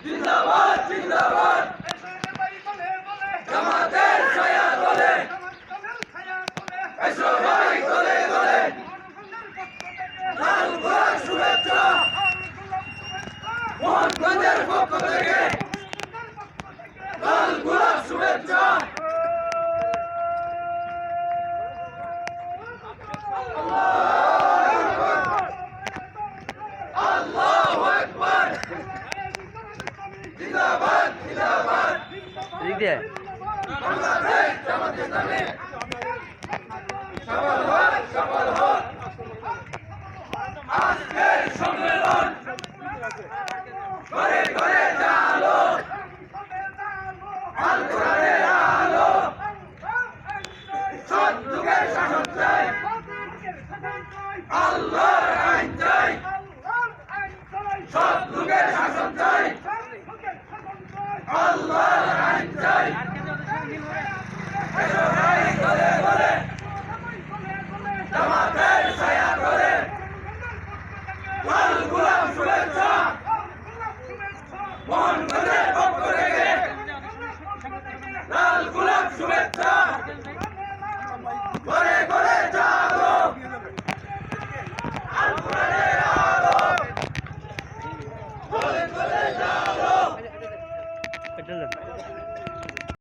জিন্দাবাদ জিন্দাবাদ জামাতের ছায়া দলে এসো ভাই দলে দলে লাল গোলাপ শুভেচ্ছা মোহনগঞ্জের পক্ষ থেকে লাল গোলাপ শুভেচ্ছা আল্লাহু আকবার জিন্দাবাদ জিন্দাবাদ ঠিক দিয়ে বাংলাদেশ জামাত ইসলামী সফল হোক আজকের সম্মেলন ঘরে ঘরে জালো আল কোরআনের আলো সৎ যুগের শাসন চাই আল্লাহর আইন চাই সৎ যুগের শাসন চাই আল্লাহর আইন চাই